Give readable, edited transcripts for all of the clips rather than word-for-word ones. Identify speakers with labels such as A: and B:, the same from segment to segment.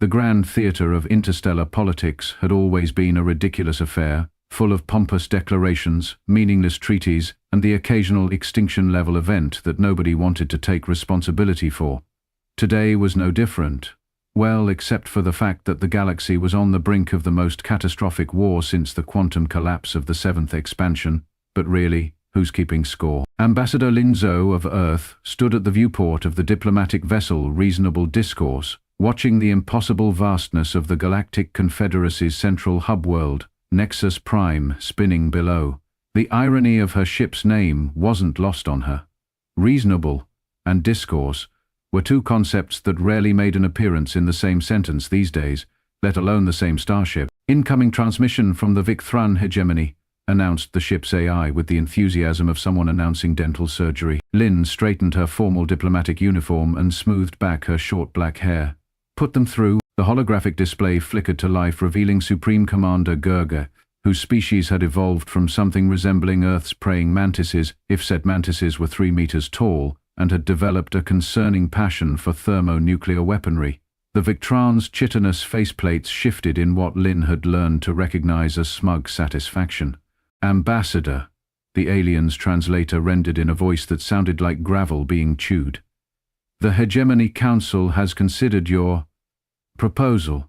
A: The grand theatre of interstellar politics had always been a ridiculous affair, full of pompous declarations, meaningless treaties, and the occasional extinction-level event that nobody wanted to take responsibility for. Today was no different. Well, except for the fact that the galaxy was on the brink of the most catastrophic war since the quantum collapse of the seventh expansion. But really, who's keeping score? Ambassador Lin Zhou of Earth stood at the viewport of the diplomatic vessel Reasonable Discourse, watching the impossible vastness of the Galactic Confederacy's central hub world, Nexus Prime, spinning below. The irony of her ship's name wasn't lost on her. Reasonable and discourse were two concepts that rarely made an appearance in the same sentence these days, let alone the same starship. Incoming transmission from the Victhran hegemony, announced the ship's AI with the enthusiasm of someone announcing dental surgery. Lin straightened her formal diplomatic uniform and smoothed back her short black hair. Put them through. The holographic display flickered to life, revealing Supreme Commander Gurga, whose species had evolved from something resembling Earth's praying mantises, if said mantises were 3 meters tall, and had developed a concerning passion for thermonuclear weaponry. The Victran's chitinous faceplates shifted in what Lin had learned to recognize as smug satisfaction. Ambassador, the alien's translator rendered in a voice that sounded like gravel being chewed. The Hegemony Council has considered your proposal.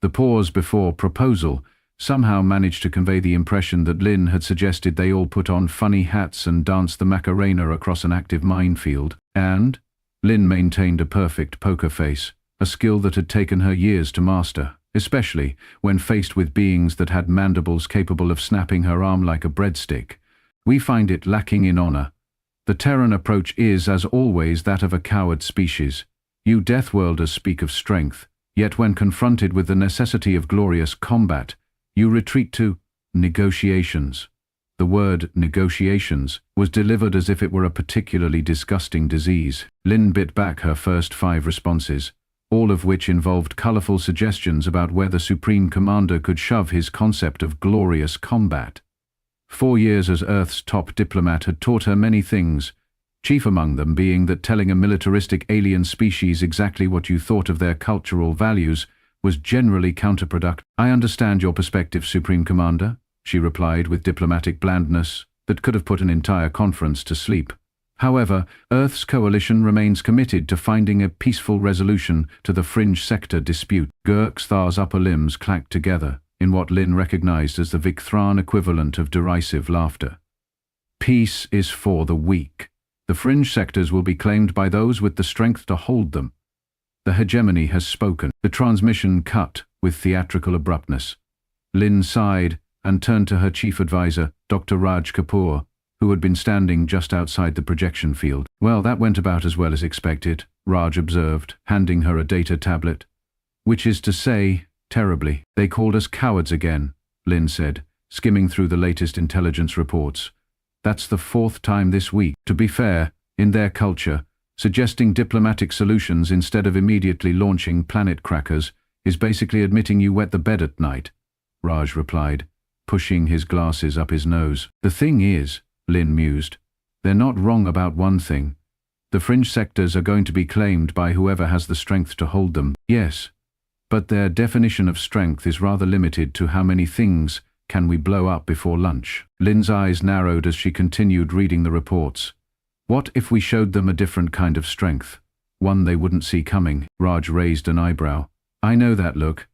A: The pause before proposal somehow managed to convey the impression that Lin had suggested they all put on funny hats and dance the Macarena across an active minefield. And Lin maintained a perfect poker face, a skill that had taken her years to master, especially when faced with beings that had mandibles capable of snapping her arm like a breadstick. We find it lacking in honor. The Terran approach is, as always, that of a coward species. You Deathworlders speak of strength, yet when confronted with the necessity of glorious combat, you retreat to negotiations. The word negotiations was delivered as if it were a particularly disgusting disease. Lin bit back her first 5 responses, all of which involved colorful suggestions about where the Supreme Commander could shove his concept of glorious combat. 4 years as Earth's top diplomat had taught her many things, chief among them being that telling a militaristic alien species exactly what you thought of their cultural values was generally counterproductive. I understand your perspective, Supreme Commander, she replied with diplomatic blandness that could have put an entire conference to sleep. However, Earth's coalition remains committed to finding a peaceful resolution to the fringe sector dispute. Gurkthar's upper limbs clacked together in what Lin recognized as the Victhran equivalent of derisive laughter. Peace is for the weak. The fringe sectors will be claimed by those with the strength to hold them. The hegemony has spoken. The transmission cut with theatrical abruptness. Lin sighed and turned to her chief advisor, Dr. Raj Kapoor, who had been standing just outside the projection field. Well, that went about as well as expected, Raj observed, handing her a data tablet. Which is to say, terribly. They called us cowards again, Lin said, skimming through the latest intelligence reports. That's the 4th time this week. To be fair, in their culture, suggesting diplomatic solutions instead of immediately launching planet crackers is basically admitting you wet the bed at night, Raj replied, pushing his glasses up his nose. The thing is, Lin mused, they're not wrong about one thing. The fringe sectors are going to be claimed by whoever has the strength to hold them. Yes, but their definition of strength is rather limited to how many things can we blow up before lunch. Lin's eyes narrowed as she continued reading the reports. What if we showed them a different kind of strength? One they wouldn't see coming. Raj raised an eyebrow. I know that look.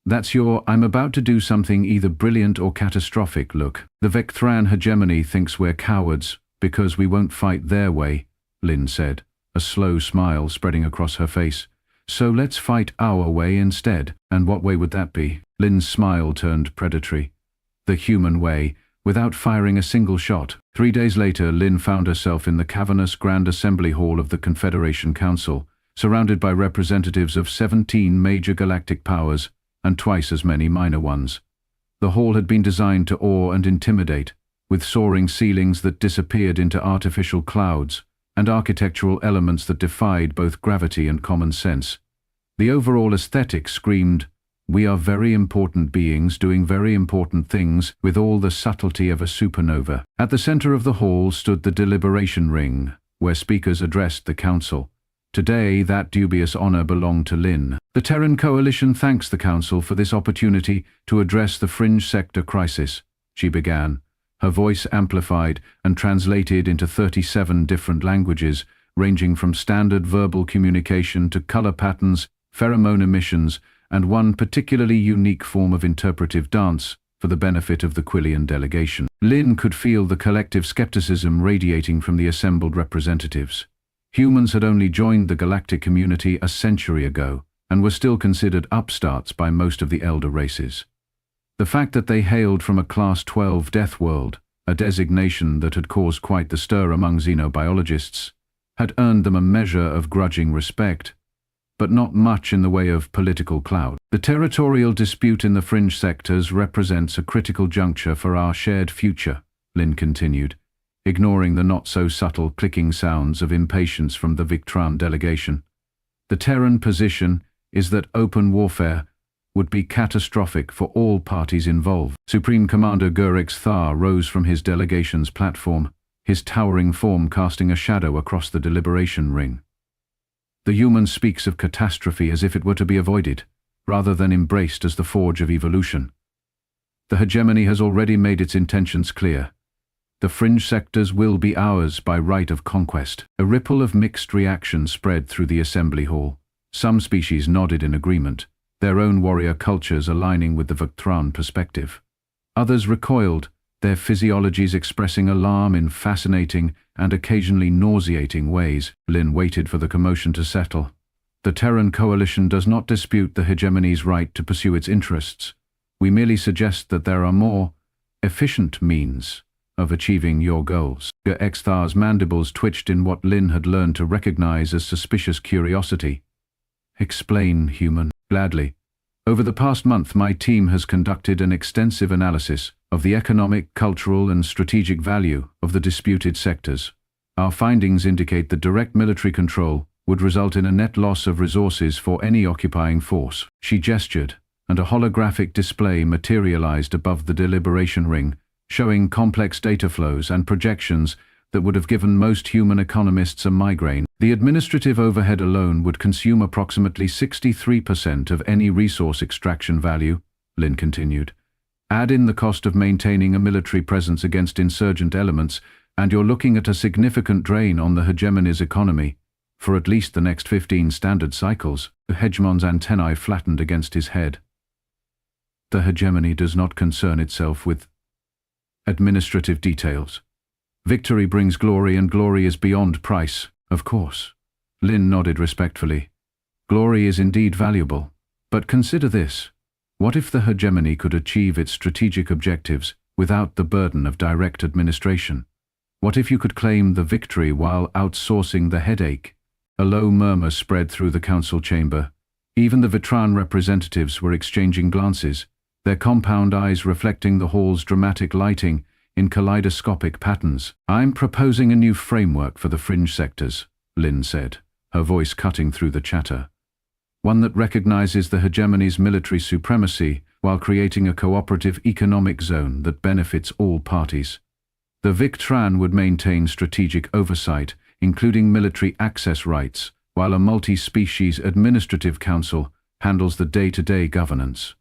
A: That's your I'm about to do something either brilliant or catastrophic look. The Victhran hegemony thinks we're cowards because we won't fight their way, Lin said, a slow smile spreading across her face. So let's fight our way instead. And what way would that be? Lin's smile turned predatory. The human way, without firing a single shot. 3 days later, Lin found herself in the cavernous Grand Assembly Hall of the Confederation Council, surrounded by representatives of 17 major galactic powers and twice as many minor ones. The hall had been designed to awe and intimidate, with soaring ceilings that disappeared into artificial clouds and architectural elements that defied both gravity and common sense. The overall aesthetic screamed, "We are very important beings doing very important things with all the subtlety of a supernova." At the center of the hall stood the deliberation ring, where speakers addressed the council. Today, that dubious honor belonged to Lin. The Terran Coalition thanks the Council for this opportunity to address the fringe sector crisis, she began, her voice amplified and translated into 37 different languages, ranging from standard verbal communication to color patterns, pheromone emissions, and one particularly unique form of interpretive dance for the benefit of the Quillian delegation. Lin could feel the collective skepticism radiating from the assembled representatives. Humans had only joined the galactic community a century ago, and were still considered upstarts by most of the elder races. The fact that they hailed from a Class 12 Deathworld, a designation that had caused quite the stir among xenobiologists, had earned them a measure of grudging respect, but not much in the way of political clout. The territorial dispute in the fringe sectors represents a critical juncture for our shared future, Lin continued, ignoring the not-so-subtle clicking sounds of impatience from the Victran delegation. The Terran position is that open warfare would be catastrophic for all parties involved. Supreme Commander Gurix Thar rose from his delegation's platform, his towering form casting a shadow across the deliberation ring. The human speaks of catastrophe as if it were to be avoided, rather than embraced as the forge of evolution. The hegemony has already made its intentions clear. The fringe sectors will be ours by right of conquest. A ripple of mixed reaction spread through the assembly hall. Some species nodded in agreement, their own warrior cultures aligning with the Victran perspective. Others recoiled, their physiologies expressing alarm in fascinating and occasionally nauseating ways. Lin waited for the commotion to settle. The Terran Coalition does not dispute the hegemony's right to pursue its interests. We merely suggest that there are more efficient means of achieving your goals. Exthar's mandibles twitched in what Lin had learned to recognize as suspicious curiosity. Explain, human. Gladly. Over the past month, my team has conducted an extensive analysis of the economic, cultural, and strategic value of the disputed sectors. Our findings indicate that direct military control would result in a net loss of resources for any occupying force. She gestured, and a holographic display materialized above the deliberation ring, showing complex data flows and projections that would have given most human economists a migraine. The administrative overhead alone would consume approximately 63% of any resource extraction value, Lin continued. Add in the cost of maintaining a military presence against insurgent elements, and you're looking at a significant drain on the hegemony's economy. For at least the next 15 standard cycles, the hegemon's antennae flattened against his head. The hegemony does not concern itself with administrative details. Victory brings glory, and glory is beyond price, of course. Lin nodded respectfully. Glory is indeed valuable. But consider this. What if the hegemony could achieve its strategic objectives without the burden of direct administration? What if you could claim the victory while outsourcing the headache? A low murmur spread through the council chamber. Even the Vitran representatives were exchanging glances, their compound eyes reflecting the hall's dramatic lighting in kaleidoscopic patterns. I'm proposing a new framework for the fringe sectors, Lin said, her voice cutting through the chatter. One that recognizes the hegemony's military supremacy while creating a cooperative economic zone that benefits all parties. The Victran would maintain strategic oversight, including military access rights, while a multi-species administrative council handles the day-to-day governance.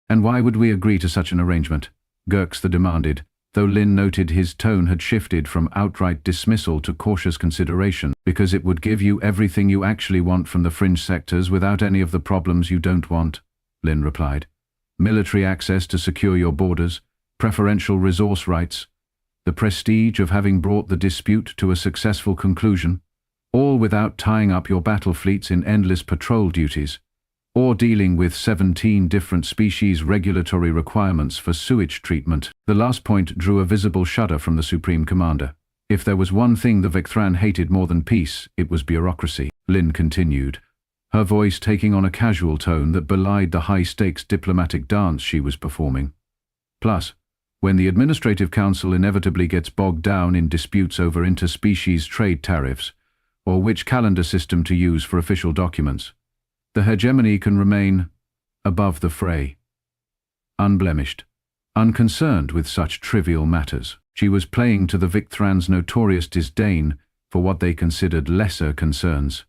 A: And why would we agree to such an arrangement? Gurx demanded, though Lin noted his tone had shifted from outright dismissal to cautious consideration. Because it would give you everything you actually want from the fringe sectors without any of the problems you don't want, Lin replied. Military access to secure your borders, preferential resource rights, the prestige of having brought the dispute to a successful conclusion, all without tying up your battle fleets in endless patrol duties, or dealing with 17 different species regulatory requirements for sewage treatment. The last point drew a visible shudder from the Supreme Commander. If there was one thing the Victran hated more than peace, it was bureaucracy, Lin continued, her voice taking on a casual tone that belied the high-stakes diplomatic dance she was performing. Plus, when the Administrative Council inevitably gets bogged down in disputes over interspecies trade tariffs, or which calendar system to use for official documents, the hegemony can remain above the fray, unblemished, unconcerned with such trivial matters. She was playing to the Victran's notorious disdain for what they considered lesser concerns,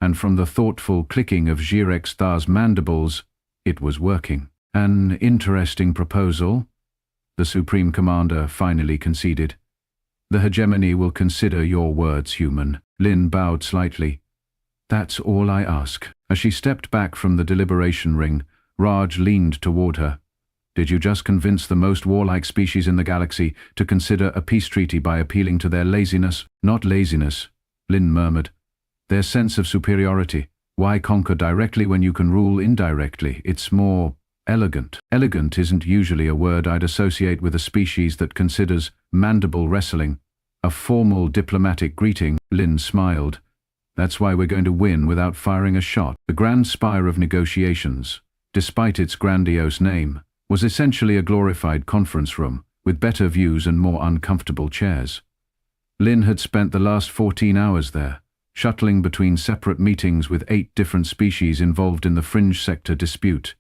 A: and from the thoughtful clicking of Jirek-Star's mandibles, it was working. An interesting proposal, the Supreme Commander finally conceded. The hegemony will consider your words, human. Lin bowed slightly. That's all I ask. As she stepped back from the deliberation ring, Raj leaned toward her. Did you just convince the most warlike species in the galaxy to consider a peace treaty by appealing to their laziness? Not laziness, Lin murmured. Their sense of superiority. Why conquer directly when you can rule indirectly? It's more elegant. Elegant isn't usually a word I'd associate with a species that considers mandible wrestling a formal diplomatic greeting. Lin smiled. That's why we're going to win without firing a shot. The Grand Spire of Negotiations, despite its grandiose name, was essentially a glorified conference room, with better views and more uncomfortable chairs. Lin had spent the last 14 hours there, shuttling between separate meetings with 8 different species involved in the fringe sector dispute.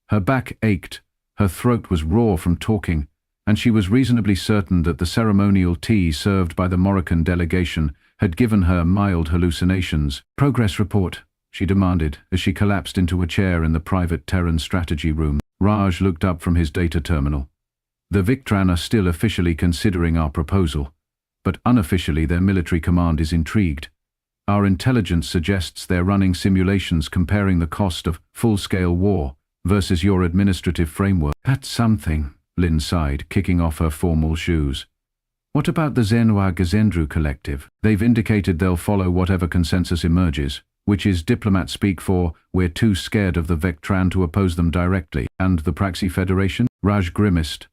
A: Her back ached, her throat was raw from talking, and she was reasonably certain that the ceremonial tea served by the Moroccan delegation had given her mild hallucinations. Progress report, she demanded as she collapsed into a chair in the private Terran strategy room. Raj looked up from his data terminal. The Victran are still officially considering our proposal, but unofficially their military command is intrigued. Our intelligence suggests they're running simulations comparing the cost of full-scale war versus your administrative framework. That's something, Lin sighed, kicking off her formal shoes. What about the Zenwa Gazendru Collective? They've indicated they'll follow whatever consensus emerges, which is diplomat speak for, we're too scared of the Vectran to oppose them directly. And the Praxi Federation? Raj grimaced.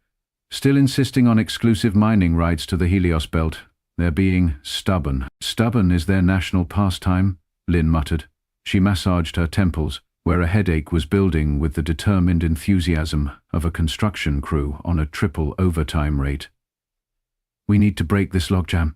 A: Still insisting on exclusive mining rights to the Helios Belt. They're being stubborn. Stubborn is their national pastime, Lin muttered. She massaged her temples, where a headache was building with the determined enthusiasm of a construction crew on a triple overtime rate. We need to break this logjam.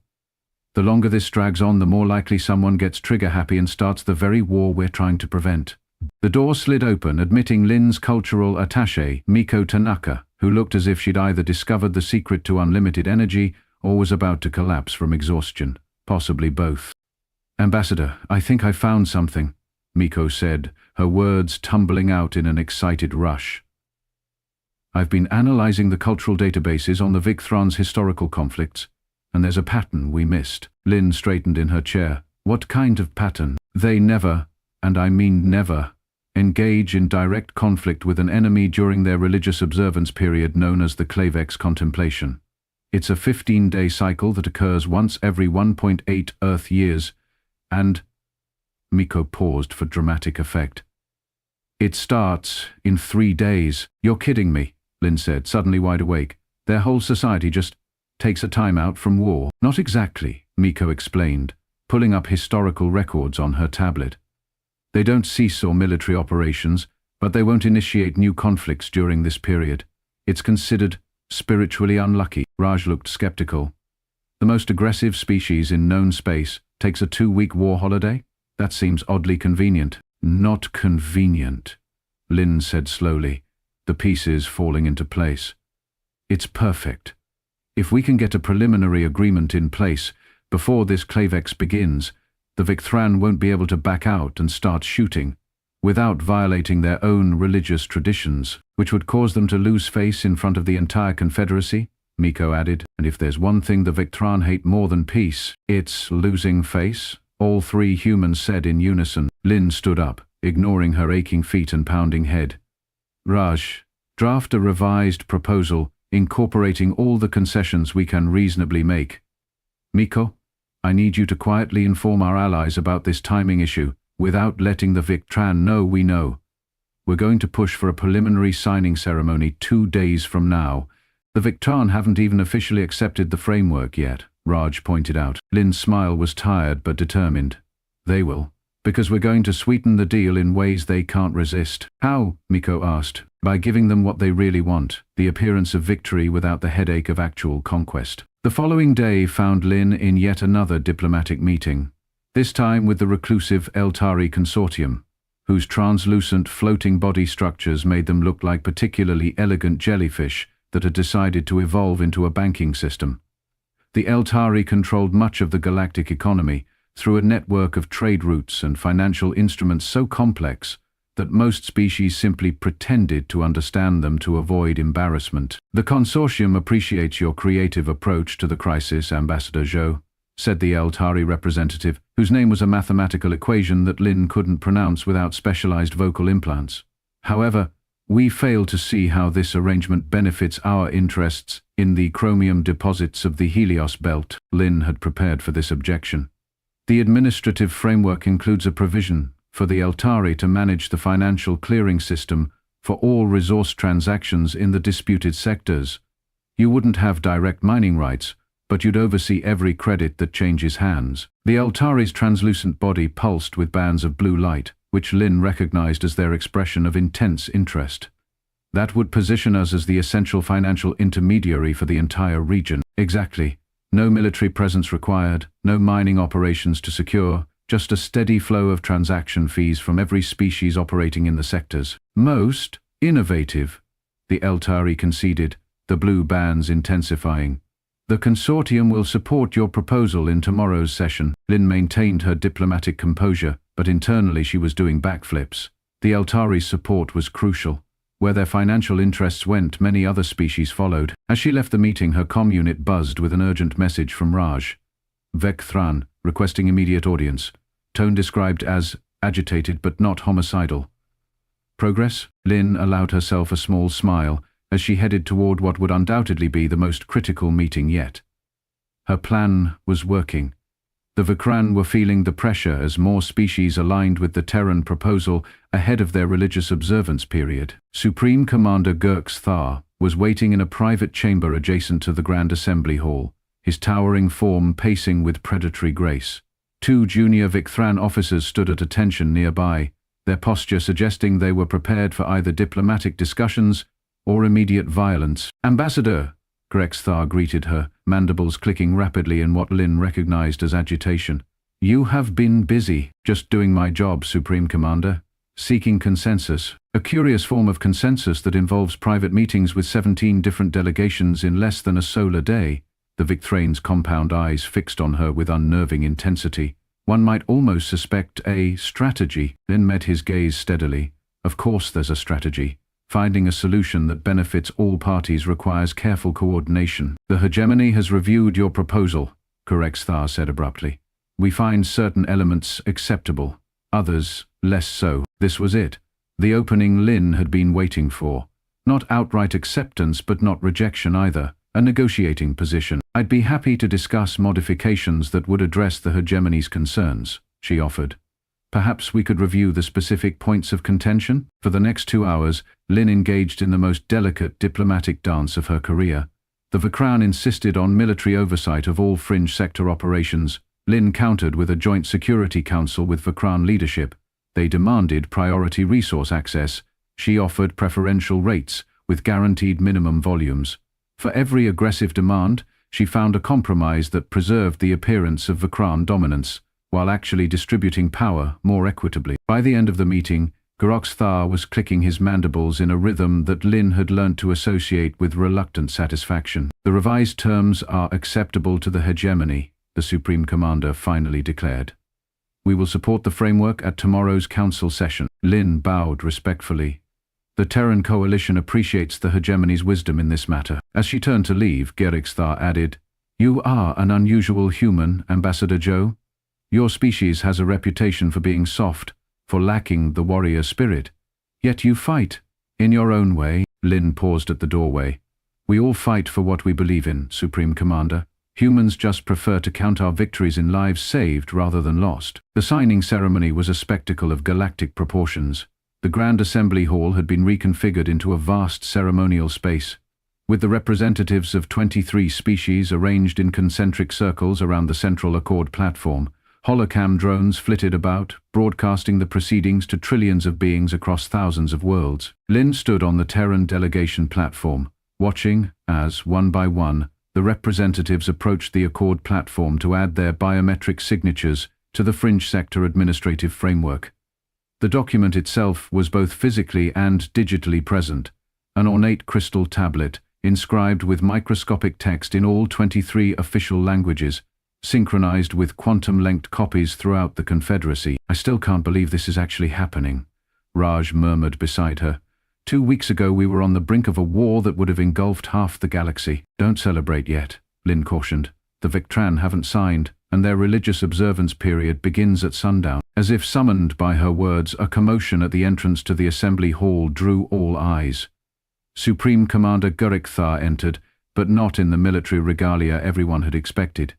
A: The longer this drags on, the more likely someone gets trigger-happy and starts the very war we're trying to prevent. The door slid open, admitting Lin's cultural attaché, Miko Tanaka, who looked as if she'd either discovered the secret to unlimited energy or was about to collapse from exhaustion, possibly both. Ambassador, I think I found something, Miko said, her words tumbling out in an excited rush. I've been analyzing the cultural databases on the Victhran's historical conflicts, and there's a pattern we missed. Lin straightened in her chair. What kind of pattern? They never, and I mean never, engage in direct conflict with an enemy during their religious observance period known as the Klavex contemplation. It's a 15-day cycle that occurs once every 1.8 Earth years, and… Miko paused for dramatic effect. It starts in 3 days. You're kidding me, Lin said, suddenly wide awake. Their whole society just takes a time out from war. Not exactly, Miko explained, pulling up historical records on her tablet. They don't cease all military operations, but they won't initiate new conflicts during this period. It's considered spiritually unlucky. Raj looked skeptical. The most aggressive species in known space takes a 2-week war holiday? That seems oddly convenient. Not convenient, Lin said slowly, the pieces falling into place. It's perfect. If we can get a preliminary agreement in place before this Klavex begins, the Victhran won't be able to back out and start shooting, without violating their own religious traditions, which would cause them to lose face in front of the entire Confederacy, Miko added. And if there's one thing the Victhran hate more than peace, it's losing face, all 3 humans said in unison. Lin stood up, ignoring her aching feet and pounding head. Raj, draft a revised proposal incorporating all the concessions we can reasonably make. Miko, I need you to quietly inform our allies about this timing issue, without letting the Victran know we know. We're going to push for a preliminary signing ceremony 2 days from now. The Victran haven't even officially accepted the framework yet, Raj pointed out. Lin's smile was tired but determined. They will, because we're going to sweeten the deal in ways they can't resist. How? Miko asked. By giving them what they really want, the appearance of victory without the headache of actual conquest. The following day found Lin in yet another diplomatic meeting, this time with the reclusive Eltari Consortium, whose translucent floating body structures made them look like particularly elegant jellyfish that had decided to evolve into a banking system. The Eltari controlled much of the galactic economy, through a network of trade routes and financial instruments so complex that most species simply pretended to understand them to avoid embarrassment. "The consortium appreciates your creative approach to the crisis, Ambassador Zhou," said the Eltari representative, whose name was a mathematical equation that Lin couldn't pronounce without specialized vocal implants. "However, we fail to see how this arrangement benefits our interests in the chromium deposits of the Helios belt." Lin had prepared for this objection. "The administrative framework includes a provision for the Eltari to manage the financial clearing system for all resource transactions in the disputed sectors. You wouldn't have direct mining rights, but you'd oversee every credit that changes hands." The Eltari's translucent body pulsed with bands of blue light, which Lin recognized as their expression of intense interest. "That would position us as the essential financial intermediary for the entire region." "Exactly. No military presence required, no mining operations to secure, just a steady flow of transaction fees from every species operating in the sectors." "Most innovative," the Eltari conceded, the blue bands intensifying. "The consortium will support your proposal in tomorrow's session." Lin maintained her diplomatic composure, but internally she was doing backflips. The Eltari's support was crucial. Where their financial interests went, many other species followed. As she left the meeting, her comm unit buzzed with an urgent message from Raj. "Vec Thran, requesting immediate audience. Tone described as agitated but not homicidal." "Progress?" Lin allowed herself a small smile as she headed toward what would undoubtedly be the most critical meeting yet. Her plan was working. The Vecran were feeling the pressure as more species aligned with the Terran proposal ahead of their religious observance period. Supreme Commander Gurx Thar was waiting in a private chamber adjacent to the Grand Assembly Hall, his towering form pacing with predatory grace. Two junior Victhran officers stood at attention nearby, their posture suggesting they were prepared for either diplomatic discussions or immediate violence. "Ambassador!" Gurx Thar greeted her, mandibles clicking rapidly in what Lin recognized as agitation. "You have been busy." "Just doing my job, Supreme Commander. Seeking consensus." "A curious form of consensus that involves private meetings with 17 different delegations in less than a solar day." The Victhrane's compound eyes fixed on her with unnerving intensity. "One might almost suspect a strategy." Lin met his gaze steadily. "Of course there's a strategy. Finding a solution that benefits all parties requires careful coordination." "The hegemony has reviewed your proposal," Gurx Thar said abruptly. "We find certain elements acceptable, others less so." This was it. The opening Lin had been waiting for. Not outright acceptance, but not rejection either. A negotiating position. "I'd be happy to discuss modifications that would address the hegemony's concerns," she offered. "Perhaps we could review the specific points of contention?" For the next 2 hours, Lin engaged in the most delicate diplomatic dance of her career. The Vecran insisted on military oversight of all fringe sector operations. Lin countered with a joint security council with Vecran leadership. They demanded priority resource access. She offered preferential rates with guaranteed minimum volumes. For every aggressive demand, she found a compromise that preserved the appearance of Vecran dominance, while actually distributing power more equitably. By the end of the meeting, Gurx Thar was clicking his mandibles in a rhythm that Lin had learned to associate with reluctant satisfaction. "The revised terms are acceptable to the hegemony," the Supreme Commander finally declared. "We will support the framework at tomorrow's council session." Lin bowed respectfully. The Terran coalition appreciates the hegemony's wisdom in this matter. As she turned to leave, Gurx Thar added, "You are an unusual human, Ambassador Zhou. Your species has a reputation for being soft, for lacking the warrior spirit. Yet you fight, in your own way." Lin paused at the doorway. "We all fight for what we believe in, Supreme Commander. Humans just prefer to count our victories in lives saved rather than lost." The signing ceremony was a spectacle of galactic proportions. The Grand Assembly Hall had been reconfigured into a vast ceremonial space, with the representatives of 23 species arranged in concentric circles around the central Accord platform. Holocam drones flitted about, broadcasting the proceedings to trillions of beings across thousands of worlds. Lin stood on the Terran delegation platform, watching as, one by one, the representatives approached the Accord platform to add their biometric signatures to the fringe sector administrative framework. The document itself was both physically and digitally present, an ornate crystal tablet inscribed with microscopic text in all 23 official languages, synchronized with quantum-length copies throughout the Confederacy. I still can't believe this is actually happening, Raj murmured beside her. 2 weeks ago we were on the brink of a war that would have engulfed half the galaxy. Don't celebrate yet, Lin cautioned. The Victran haven't signed, and their religious observance period begins at sundown. As if summoned by her words, a commotion at the entrance to the assembly hall drew all eyes. Supreme Commander Gurikthar entered, but not in the military regalia everyone had expected.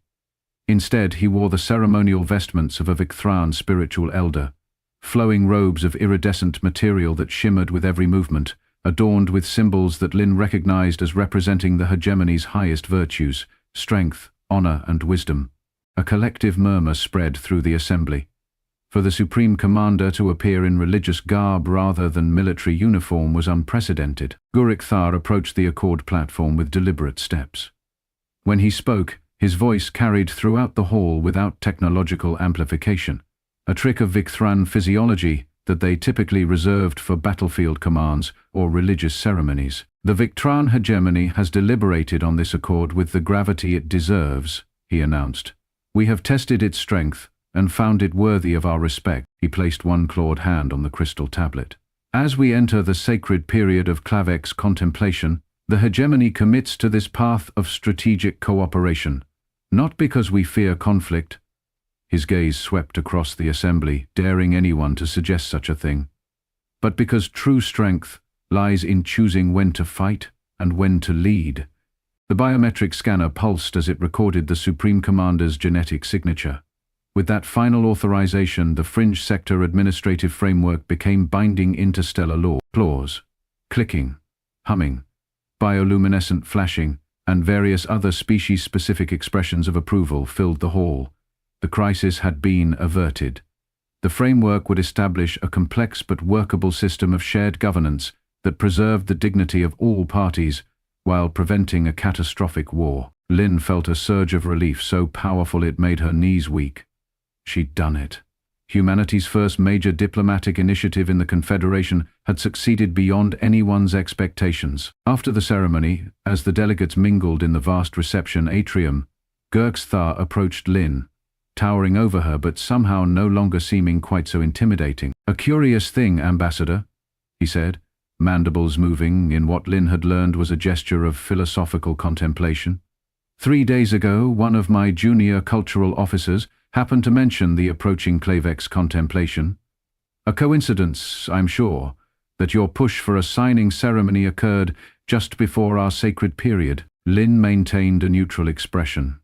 A: Instead, he wore the ceremonial vestments of a Victhran spiritual elder, flowing robes of iridescent material that shimmered with every movement, adorned with symbols that Lin recognized as representing the hegemony's highest virtues: strength, honor, and wisdom. A collective murmur spread through the assembly. For the Supreme Commander to appear in religious garb rather than military uniform was unprecedented. Gurikthar approached the Accord platform with deliberate steps. When he spoke, his voice carried throughout the hall without technological amplification, a trick of Victhran physiology that they typically reserved for battlefield commands or religious ceremonies. The Victran hegemony has deliberated on this accord with the gravity it deserves, he announced. We have tested its strength and found it worthy of our respect. He placed one clawed hand on the crystal tablet. As we enter the sacred period of Klavex contemplation, the hegemony commits to this path of strategic cooperation, not because we fear conflict. His gaze swept across the assembly, daring anyone to suggest such a thing, but because true strength lies in choosing when to fight and when to lead. The biometric scanner pulsed as it recorded the Supreme Commander's genetic signature. With that final authorization, the fringe sector administrative framework became binding interstellar law. Applause, clicking, humming, bioluminescent flashing, and various other species-specific expressions of approval filled the hall. The crisis had been averted. The framework would establish a complex but workable system of shared governance that preserved the dignity of all parties while preventing a catastrophic war. Lin felt a surge of relief so powerful it made her knees weak. She'd done it. Humanity's first major diplomatic initiative in the Confederation had succeeded beyond anyone's expectations. After the ceremony, as the delegates mingled in the vast reception atrium, Gurikthar approached Lin, towering over her but somehow no longer seeming quite so intimidating. "A curious thing, Ambassador," he said, mandibles moving in what Lin had learned was a gesture of philosophical contemplation. 3 days ago, one of my junior cultural officers happened to mention the approaching Klavex contemplation. A coincidence, I'm sure, that your push for a signing ceremony occurred just before our sacred period. Lin maintained a neutral expression.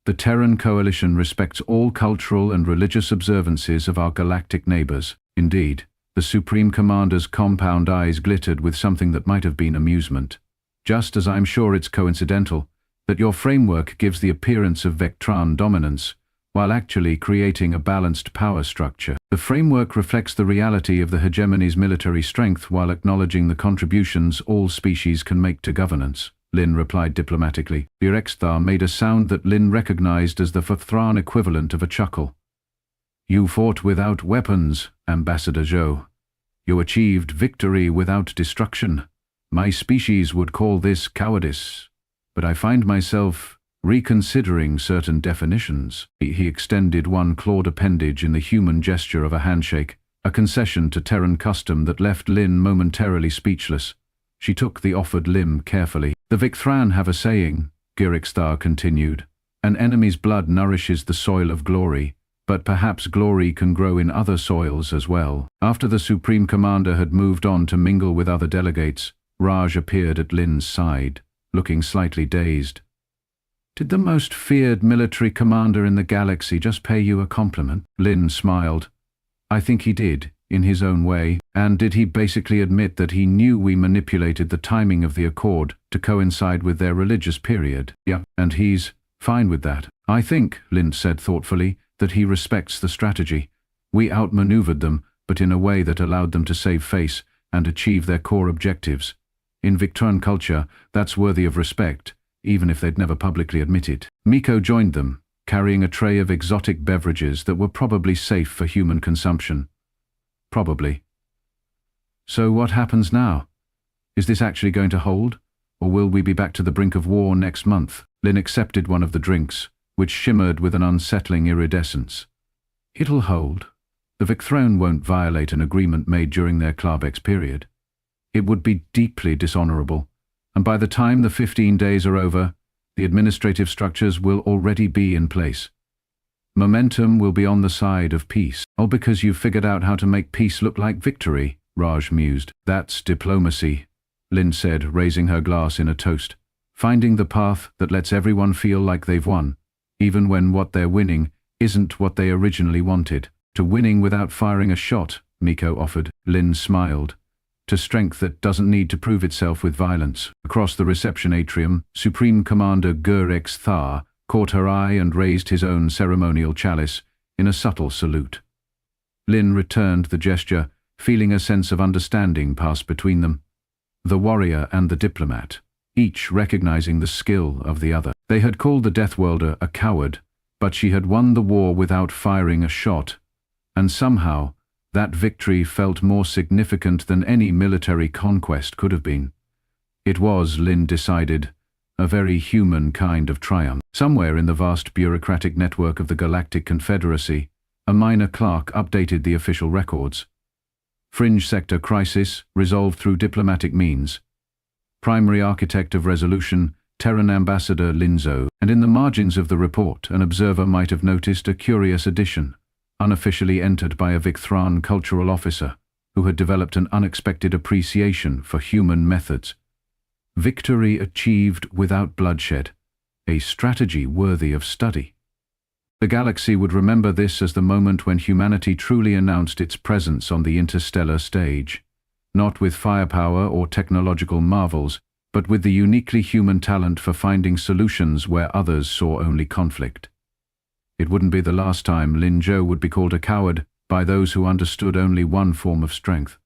A: The Terran Coalition respects all cultural and religious observances of our galactic neighbors. Indeed, the Supreme Commander's compound eyes glittered with something that might have been amusement. Just as I'm sure it's coincidental that your framework gives the appearance of Vectran dominance, while actually creating a balanced power structure. The framework reflects the reality of the hegemony's military strength while acknowledging the contributions all species can make to governance, Lin replied diplomatically. Gurikthar made a sound that Lin recognized as the Vectran equivalent of a chuckle. You fought without weapons, Ambassador Zhou. You achieved victory without destruction. My species would call this cowardice, but I find myself reconsidering certain definitions. He extended one clawed appendage in the human gesture of a handshake, a concession to Terran custom that left Lin momentarily speechless. She took the offered limb carefully. The Victhran have a saying, Gurikthar continued, an enemy's blood nourishes the soil of glory, but perhaps glory can grow in other soils as well. After the Supreme Commander had moved on to mingle with other delegates, Raj appeared at Lin's side, looking slightly dazed. Did the most feared military commander in the galaxy just pay you a compliment? Lin smiled. I think he did, in his own way. And did he basically admit that he knew we manipulated the timing of the accord to coincide with their religious period? Yeah, and he's fine with that. I think, Lin said thoughtfully, that he respects the strategy. We outmaneuvered them, but in a way that allowed them to save face and achieve their core objectives. In Victran culture, that's worthy of respect, even if they'd never publicly admit it. Miko joined them, carrying a tray of exotic beverages that were probably safe for human consumption. Probably. So what happens now? Is this actually going to hold, or will we be back to the brink of war next month? Lin accepted one of the drinks, which shimmered with an unsettling iridescence. It'll hold. The Vic throne won't violate an agreement made during their Clarbex period. It would be deeply dishonorable, and by the time the 15 days are over, the administrative structures will already be in place. Momentum will be on the side of peace. All because you've figured out how to make peace look like victory, Raj mused. That's diplomacy, Lynn said, raising her glass in a toast. Finding the path that lets everyone feel like they've won, even when what they're winning isn't what they originally wanted. To winning without firing a shot, Miko offered. Lynn smiled. To strength that doesn't need to prove itself with violence. Across the reception atrium, Supreme Commander Gurrex Thar caught her eye and raised his own ceremonial chalice in a subtle salute. Lynn returned the gesture, feeling a sense of understanding pass between them. The warrior and the diplomat, each recognizing the skill of the other. They had called the Deathworlder a coward, but she had won the war without firing a shot, and somehow that victory felt more significant than any military conquest could have been. It was, Lynn decided, a very human kind of triumph. Somewhere in the vast bureaucratic network of the Galactic Confederacy, a minor clerk updated the official records. Fringe sector crisis resolved through diplomatic means. Primary architect of resolution, Terran Ambassador Linzo, and in the margins of the report an observer might have noticed a curious addition, unofficially entered by a Victhran cultural officer who had developed an unexpected appreciation for human methods. Victory achieved without bloodshed, a strategy worthy of study. The galaxy would remember this as the moment when humanity truly announced its presence on the interstellar stage, not with firepower or technological marvels, but with the uniquely human talent for finding solutions where others saw only conflict. It wouldn't be the last time Lin Zhou would be called a coward by those who understood only one form of strength.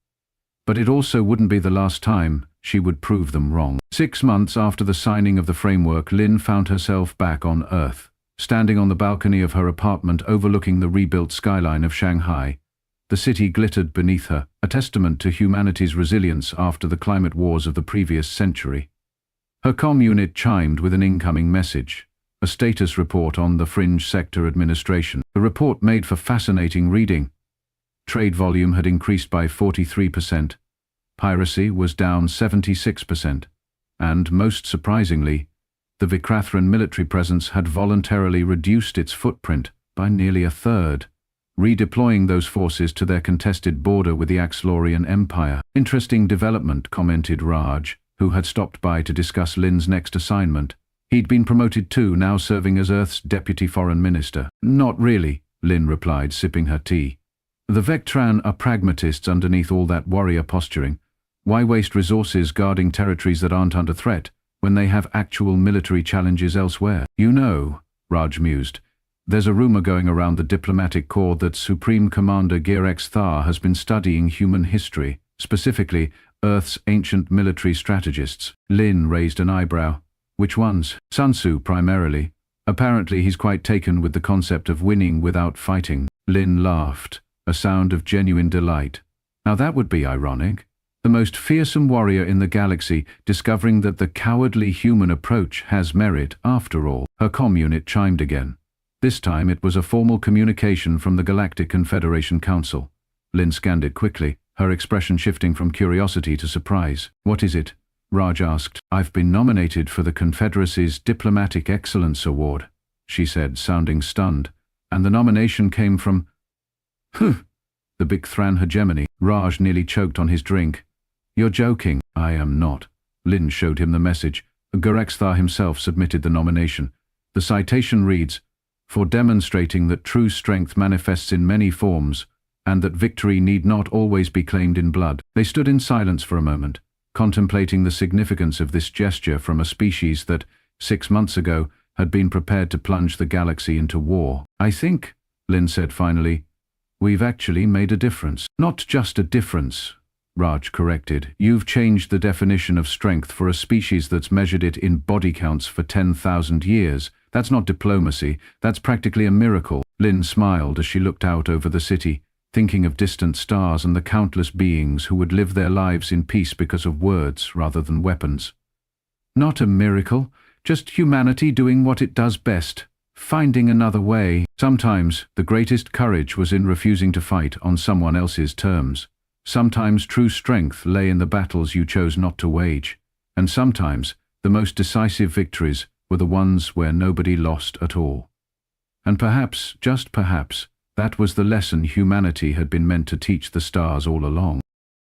A: But it also wouldn't be the last time she would prove them wrong. 6 months after the signing of the framework, Lin found herself back on Earth, standing on the balcony of her apartment overlooking the rebuilt skyline of Shanghai. The city glittered beneath her, a testament to humanity's resilience after the climate wars of the previous century. Her comm unit chimed with an incoming message, a status report on the Fringe Sector Administration. The report made for fascinating reading. Trade volume had increased by 43%, piracy was down 76%, and, most surprisingly, the Vicrathran military presence had voluntarily reduced its footprint by nearly a third, redeploying those forces to their contested border with the Axlorian Empire. Interesting development, commented Raj, who had stopped by to discuss Lin's next assignment. He'd been promoted too, now serving as Earth's deputy foreign minister. Not really, Lin replied, sipping her tea. The Vectran are pragmatists underneath all that warrior posturing. Why waste resources guarding territories that aren't under threat when they have actual military challenges elsewhere? You know, Raj mused, there's a rumor going around the diplomatic corps that Supreme Commander Gurrex Thar has been studying human history, specifically Earth's ancient military strategists. Lin raised an eyebrow. Which ones? Sun Tzu, primarily. Apparently he's quite taken with the concept of winning without fighting. Lin laughed, a sound of genuine delight. Now that would be ironic. The most fearsome warrior in the galaxy discovering that the cowardly human approach has merit after all. Her comm unit chimed again. This time it was a formal communication from the Galactic Confederation Council. Lin scanned it quickly, her expression shifting from curiosity to surprise. What is it? Raj asked. I've been nominated for the Confederacy's Diplomatic Excellence Award, she said, sounding stunned, and the nomination came from… the Big Thran hegemony. Raj nearly choked on his drink. You're joking. I am not. Lin showed him the message. Gurrex Thar himself submitted the nomination. The citation reads, for demonstrating that true strength manifests in many forms, and that victory need not always be claimed in blood. They stood in silence for a moment, contemplating the significance of this gesture from a species that, 6 months ago, had been prepared to plunge the galaxy into war. I think, Lin said finally, we've actually made a difference. Not just a difference, Raj corrected. You've changed the definition of strength for a species that's measured it in body counts for 10,000 years. That's not diplomacy, that's practically a miracle. Lin smiled as she looked out over the city, thinking of distant stars and the countless beings who would live their lives in peace because of words rather than weapons. Not a miracle, just humanity doing what it does best, finding another way. Sometimes the greatest courage was in refusing to fight on someone else's terms. Sometimes true strength lay in the battles you chose not to wage. And sometimes the most decisive victories were the ones where nobody lost at all. And perhaps, just perhaps, that was the lesson humanity had been meant to teach the stars all along.